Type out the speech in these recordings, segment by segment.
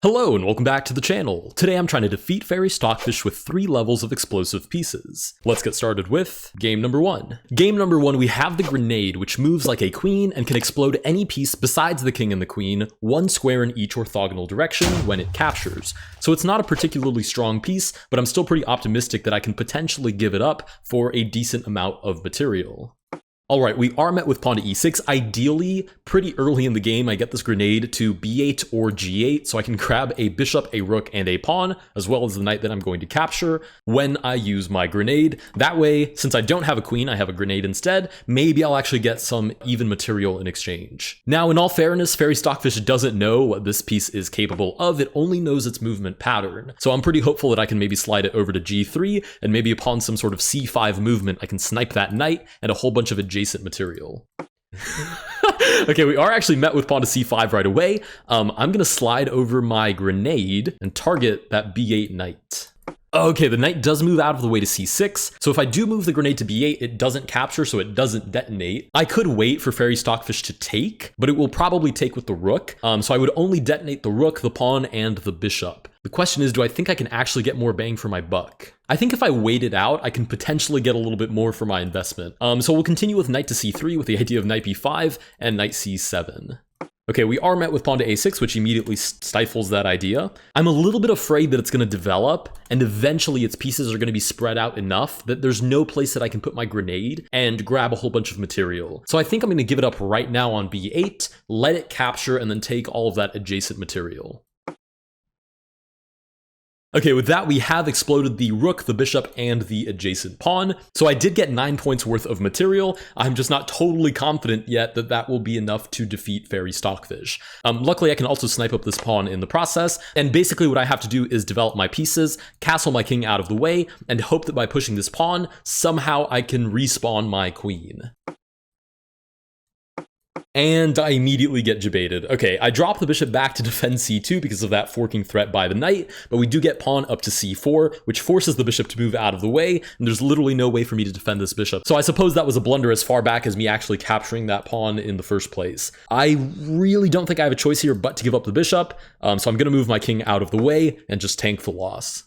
Hello and welcome back to the channel. Today I'm trying to defeat fairy stockfish with 3 levels of explosive pieces. Let's get started with game number 1. Game number 1, we have the grenade, which moves like a queen and can explode any piece besides the king and the queen, 1 square in each orthogonal direction when it captures. So it's not a particularly strong piece, but I'm still pretty optimistic that I can potentially give it up for a decent amount of material. Alright, we are met with pawn to e6. Ideally, pretty early in the game, I get this grenade to b8 or g8, so I can grab a bishop, a rook, and a pawn, as well as the knight that I'm going to capture when I use my grenade. That way, since I don't have a queen, I have a grenade instead. Maybe I'll actually get some even material in exchange. Now, in all fairness, fairy stockfish doesn't know what this piece is capable of. It only knows its movement pattern. So I'm pretty hopeful that I can maybe slide it over to g3, and maybe upon some sort of c5 movement, I can snipe that knight and a whole bunch of adjacent material. Okay, we are actually met with pawn to c5 right away. I'm gonna slide over my grenade and target that b8 knight. Okay, the knight does move out of the way to c6, so if I do move the grenade to b8, it doesn't capture, so it doesn't detonate. I could wait for fairy stockfish to take, but it will probably take with the rook, so I would only detonate the rook, the pawn, and the bishop. The question is, do I think I can actually get more bang for my buck? I think if I wait it out, I can potentially get a little bit more for my investment. So we'll continue with knight to c3 with the idea of knight b5 and knight c7. Okay, we are met with pawn to a6, which immediately stifles that idea. I'm a little bit afraid that it's going to develop, and eventually its pieces are going to be spread out enough that there's no place that I can put my grenade and grab a whole bunch of material. So I think I'm going to give it up right now on b8, let it capture, and then take all of that adjacent material. Okay, with that, we have exploded the rook, the bishop, and the adjacent pawn. So I did get 9 points worth of material. I'm just not totally confident yet that that will be enough to defeat fairy stockfish. Luckily, I can also snipe up this pawn in the process. And basically what I have to do is develop my pieces, castle my king out of the way, and hope that by pushing this pawn, somehow I can respawn my queen. And I immediately get jebaited. Okay, I drop the bishop back to defend c2 because of that forking threat by the knight, but we do get pawn up to c4, which forces the bishop to move out of the way, and there's literally no way for me to defend this bishop. So I suppose that was a blunder as far back as me actually capturing that pawn in the first place. I really don't think I have a choice here but to give up the bishop, so I'm gonna move my king out of the way and just tank the loss.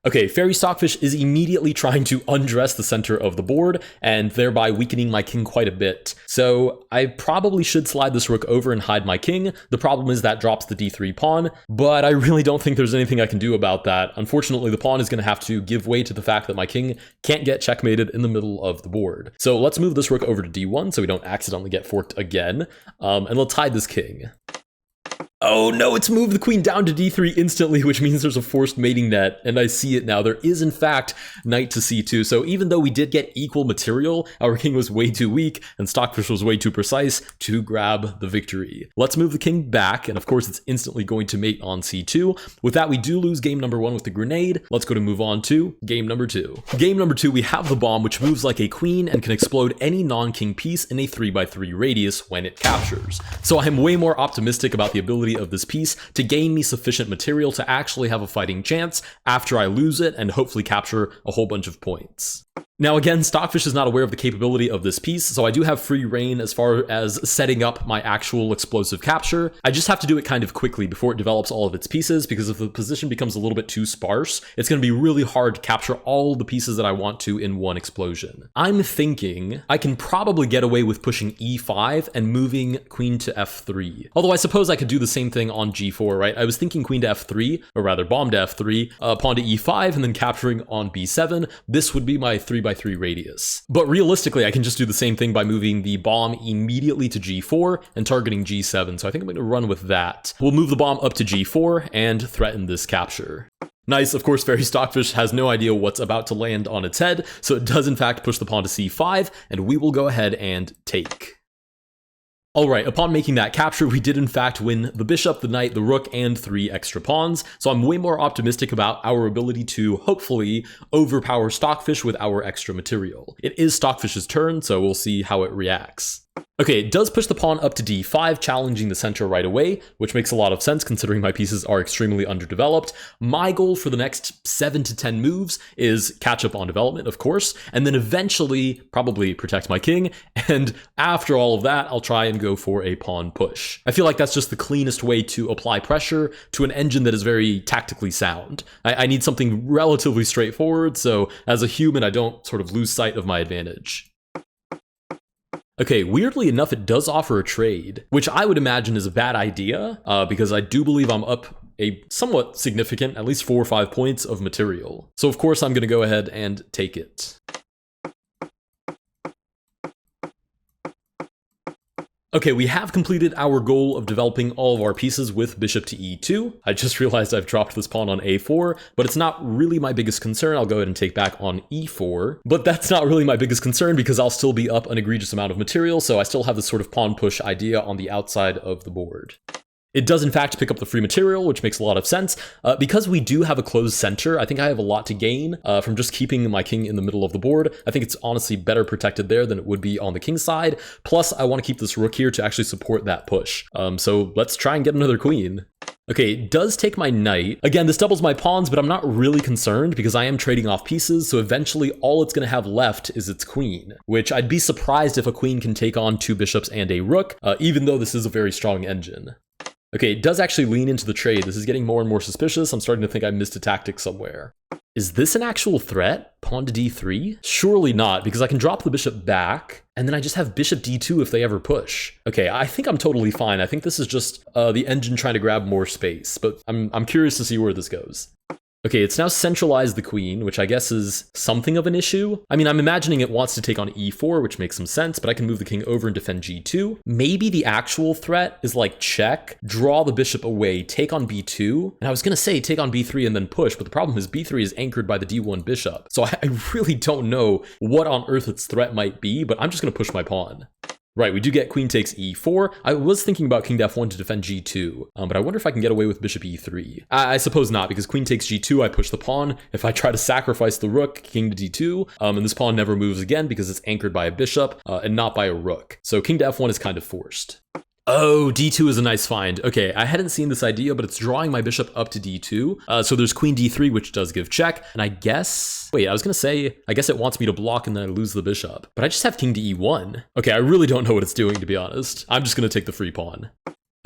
Okay, fairy stockfish is immediately trying to undress the center of the board and thereby weakening my king quite a bit. So I probably should slide this rook over and hide my king. The problem is that drops the d3 pawn, but I really don't think there's anything I can do about that. Unfortunately, the pawn is going to have to give way to the fact that my king can't get checkmated in the middle of the board. So let's move this rook over to d1 so we don't accidentally get forked again, and let's hide this king. Oh no, it's moved the queen down to d3 instantly, which means there's a forced mating net, and I see it now. There is, in fact, knight to c2, so even though we did get equal material, our king was way too weak, and stockfish was way too precise to grab the victory. Let's move the king back, and of course it's instantly going to mate on c2. With that, we do lose game number 1 with the grenade. Let's go to move on to game number 2. Game number 2, we have the bomb, which moves like a queen and can explode any non-king piece in a 3x3 radius when it captures. So I'm way more optimistic about the ability of this piece to gain me sufficient material to actually have a fighting chance after I lose it and hopefully capture a whole bunch of points. Now again, Stockfish is not aware of the capability of this piece, so I do have free reign as far as setting up my actual explosive capture. I just have to do it kind of quickly before it develops all of its pieces, because if the position becomes a little bit too sparse, it's going to be really hard to capture all the pieces that I want to in one explosion. I'm thinking I can probably get away with pushing e5 and moving queen to f3. Although I suppose I could do the same thing on g4, right? I was thinking queen to f3, or rather bomb to f3, pawn to e5, and then capturing on b7. This would be my 3x3 radius. But realistically, I can just do the same thing by moving the bomb immediately to g4 and targeting g7, so I think I'm going to run with that. We'll move the bomb up to g4 and threaten this capture. Nice, of course, fairy stockfish has no idea what's about to land on its head, so it does in fact push the pawn to c5, and we will go ahead and take. Alright, upon making that capture, we did in fact win the bishop, the knight, the rook, and 3 extra pawns, so I'm way more optimistic about our ability to hopefully overpower Stockfish with our extra material. It is Stockfish's turn, so we'll see how it reacts. Okay, it does push the pawn up to d5, challenging the center right away, which makes a lot of sense considering my pieces are extremely underdeveloped. My goal for the next 7 to 10 moves is catch up on development, of course, and then eventually probably protect my king, and after all of that, I'll try and go for a pawn push. I feel like that's just the cleanest way to apply pressure to an engine that is very tactically sound. I need something relatively straightforward, so as a human, I don't sort of lose sight of my advantage. Okay, weirdly enough, it does offer a trade, which I would imagine is a bad idea, because I do believe I'm up a somewhat significant, at least 4 or 5 points of material. So of course I'm going to go ahead and take it. Okay, we have completed our goal of developing all of our pieces with bishop to e2. I just realized I've dropped this pawn on a4, but it's not really my biggest concern. I'll go ahead and take back on e4. But that's not really my biggest concern because I'll still be up an egregious amount of material, so I still have this sort of pawn push idea on the outside of the board. It does in fact pick up the free material, which makes a lot of sense. Because we do have a closed center, I think I have a lot to gain from just keeping my king in the middle of the board. I think it's honestly better protected there than it would be on the king side. Plus, I want to keep this rook here to actually support that push. So let's try and get another queen. Okay, it does take my knight. Again, this doubles my pawns, but I'm not really concerned because I am trading off pieces, so eventually all it's going to have left is its queen, which I'd be surprised if a queen can take on 2 bishops and a rook, even though this is a very strong engine. Okay, it does actually lean into the trade. This is getting more and more suspicious. I'm starting to think I missed a tactic somewhere. Is this an actual threat? Pawn to d3? Surely not, because I can drop the bishop back, and then I just have bishop d2 if they ever push. Okay, I think I'm totally fine. I think this is just the engine trying to grab more space, but I'm curious to see where this goes. Okay, it's now centralized the queen, which I guess is something of an issue. I mean, I'm imagining it wants to take on e4, which makes some sense, but I can move the king over and defend g2. Maybe the actual threat is like check, draw the bishop away, take on b2. And I was gonna say take on b3 and then push, but the problem is b3 is anchored by the d1 bishop. So I really don't know what on earth its threat might be, but I'm just gonna push my pawn. Right, we do get queen takes e4. I was thinking about king to f1 to defend g2, but I wonder if I can get away with bishop e3. I suppose not, because queen takes g2, I push the pawn. If I try to sacrifice the rook, king to d2, and this pawn never moves again because it's anchored by a bishop and not by a rook. So king to f1 is kind of forced. Oh, d2 is a nice find. Okay, I hadn't seen this idea, but it's drawing my bishop up to d2. So there's queen d3, which does give check. And I guess... Wait, I was gonna say, I guess it wants me to block and then I lose the bishop. But I just have king to e1. Okay, I really don't know what it's doing, to be honest. I'm just gonna take the free pawn.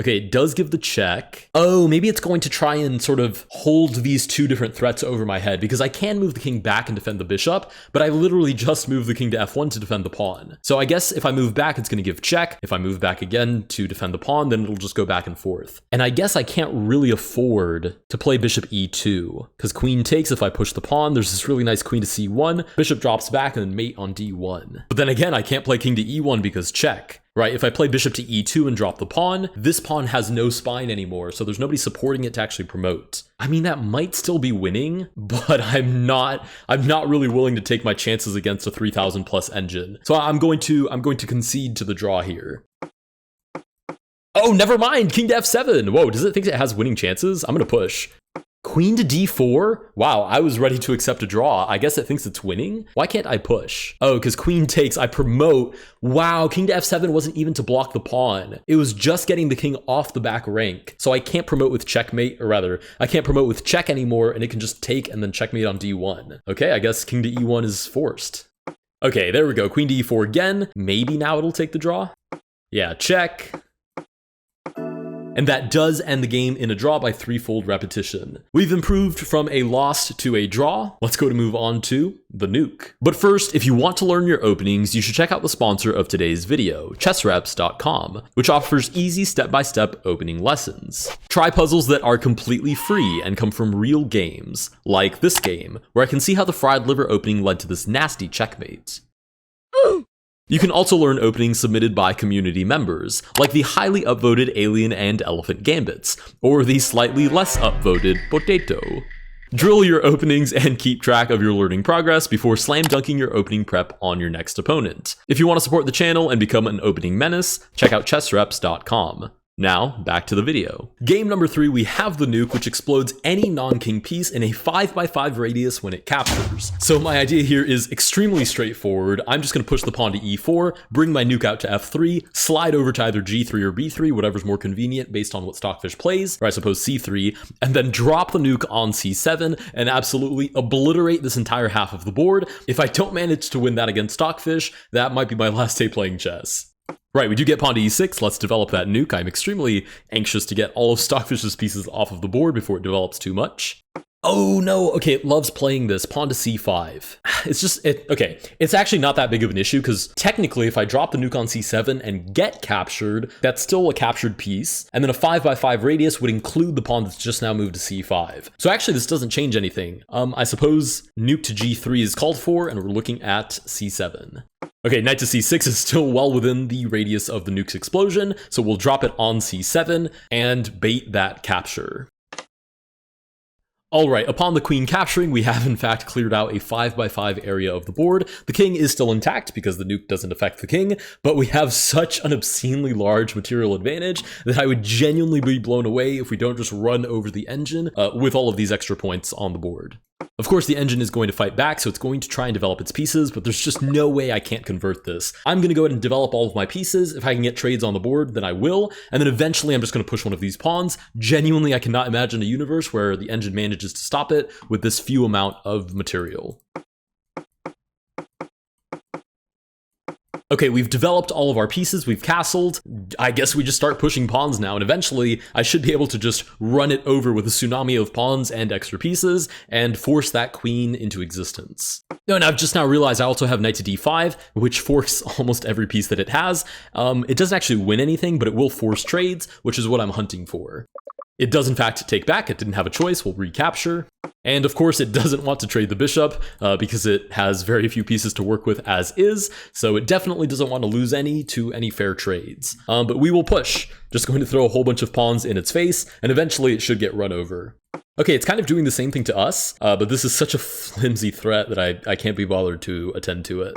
Okay, it does give the check. Oh, maybe it's going to try and sort of hold these 2 different threats over my head because I can move the king back and defend the bishop, but I literally just moved the king to f1 to defend the pawn. So I guess if I move back, it's going to give check. If I move back again to defend the pawn, then it'll just go back and forth. And I guess I can't really afford to play bishop e2 because queen takes if I push the pawn. There's this really nice queen to c1. Bishop drops back and then mate on d1. But then again, I can't play king to e1 because check. Right, if I play bishop to e2 and drop the pawn, this pawn has no spine anymore, so there's nobody supporting it to actually promote. I mean, that might still be winning, but I'm not really willing to take my chances against a 3000 plus engine. So I'm going to concede to the draw here. Oh, never mind, king to f7. Whoa, does it think it has winning chances? I'm gonna push. Queen to d4? Wow, I was ready to accept a draw. I guess it thinks it's winning? Why can't I push? Oh, because queen takes, I promote. Wow, king to f7 wasn't even to block the pawn. It was just getting the king off the back rank. So I can't promote with checkmate, or rather, I can't promote with check anymore, and it can just take and then checkmate on d1. Okay, I guess king to e1 is forced. Okay, there we go, queen to e4 again. Maybe now it'll take the draw? Yeah, check. And that does end the game in a draw by 3-fold repetition. We've improved from a loss to a draw. Let's go to move on to the nuke. But first, if you want to learn your openings, you should check out the sponsor of today's video, chessreps.com, which offers easy step-by-step opening lessons. Try puzzles that are completely free and come from real games, like this game, where I can see how the fried liver opening led to this nasty checkmate. You can also learn openings submitted by community members, like the highly upvoted Alien and Elephant Gambits, or the slightly less upvoted Potato. Drill your openings and keep track of your learning progress before slam dunking your opening prep on your next opponent. If you want to support the channel and become an opening menace, check out chessreps.com. Now, back to the video. Game number 3, we have the nuke, which explodes any non-king piece in a 5x5 radius when it captures. So my idea here is extremely straightforward. I'm just going to push the pawn to e4, bring my nuke out to f3, slide over to either g3 or b3, whatever's more convenient based on what Stockfish plays, or I suppose c3, and then drop the nuke on c7 and absolutely obliterate this entire half of the board. If I don't manage to win that against Stockfish, that might be my last day playing chess. Right, we do get pawn to e6. Let's develop that nuke. I'm extremely anxious to get all of Stockfish's pieces off of the board before it develops too much. Oh no, okay, it loves playing this, pawn to c5. Okay, it's actually not that big of an issue because technically if I drop the nuke on c7 and get captured, that's still a captured piece, and then a 5x5 radius would include the pawn that's just now moved to c5. So actually this doesn't change anything. I suppose nuke to g3 is called for, and we're looking at c7. Okay, knight to c6 is still well within the radius of the nuke's explosion, so we'll drop it on c7 and bait that capture. Alright, upon the queen capturing, we have in fact cleared out a 5x5 area of the board. The king is still intact because the nuke doesn't affect the king, but we have such an obscenely large material advantage that I would genuinely be blown away if we don't just run over the engine with all of these extra points on the board. Of course, the engine is going to fight back, so it's going to try and develop its pieces, but there's just no way I can't convert this. I'm going to go ahead and develop all of my pieces. If I can get trades on the board, then I will, and then eventually I'm just going to push one of these pawns. Genuinely, I cannot imagine a universe where the engine manages to stop it with this few amount of material. Okay, we've developed all of our pieces, we've castled. I guess we just start pushing pawns now, and eventually I should be able to just run it over with a tsunami of pawns and extra pieces and force that queen into existence. No, and I've just now realized I also have knight to d5, which forks almost every piece that it has. It doesn't actually win anything, but it will force trades, which is what I'm hunting for. It does in fact take back, it didn't have a choice, we'll recapture. And of course it doesn't want to trade the bishop because it has very few pieces to work with as is, so it definitely doesn't want to lose any to any fair trades. But we will push, just going to throw a whole bunch of pawns in its face, and eventually it should get run over. Okay, it's kind of doing the same thing to us, but this is such a flimsy threat that I can't be bothered to attend to it.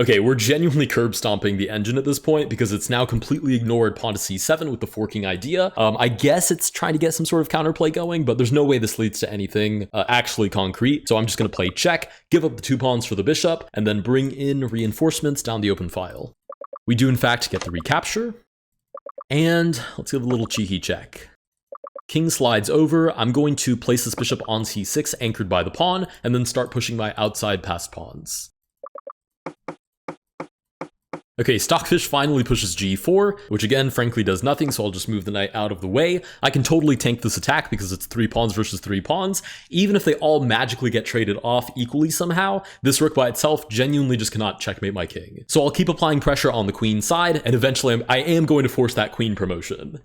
Okay, we're genuinely curb stomping the engine at this point because it's now completely ignored pawn to c7 with the forking idea. I guess it's trying to get some sort of counterplay going, but there's no way this leads to anything actually concrete. So I'm just going to play check, give up the 2 pawns for the bishop, and then bring in reinforcements down the open file. We do in fact get the recapture, and let's give a little cheeky check. King slides over. I'm going to place this bishop on c6 anchored by the pawn, and then start pushing my outside passed pawns. Okay, Stockfish finally pushes g4, which again, frankly, does nothing, so I'll just move the knight out of the way. I can totally tank this attack because it's 3 pawns versus 3 pawns. Even if they all magically get traded off equally somehow, this rook by itself genuinely just cannot checkmate my king. So I'll keep applying pressure on the queen side, and eventually I am going to force that queen promotion.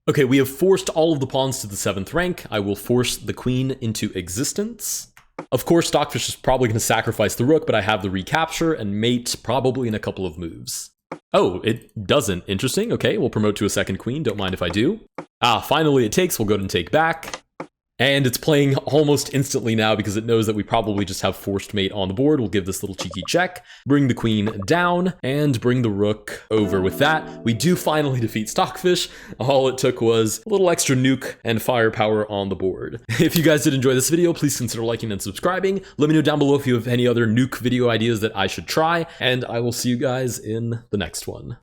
Okay, we have forced all of the pawns to the 7th rank. I will force the queen into existence. Of course, Stockfish is probably going to sacrifice the rook, but I have the recapture and mate probably in a couple of moves. Oh, it doesn't. Interesting. Okay, we'll promote to a 2nd queen. Don't mind if I do. Finally it takes. We'll go ahead and take back. And it's playing almost instantly now because it knows that we probably just have forced mate on the board. We'll give this little cheeky check, bring the queen down, and bring the rook over. With that, we do finally defeat Stockfish. All it took was a little extra nuke and firepower on the board. If you guys did enjoy this video, please consider liking and subscribing. Let me know down below if you have any other nuke video ideas that I should try, and I will see you guys in the next one.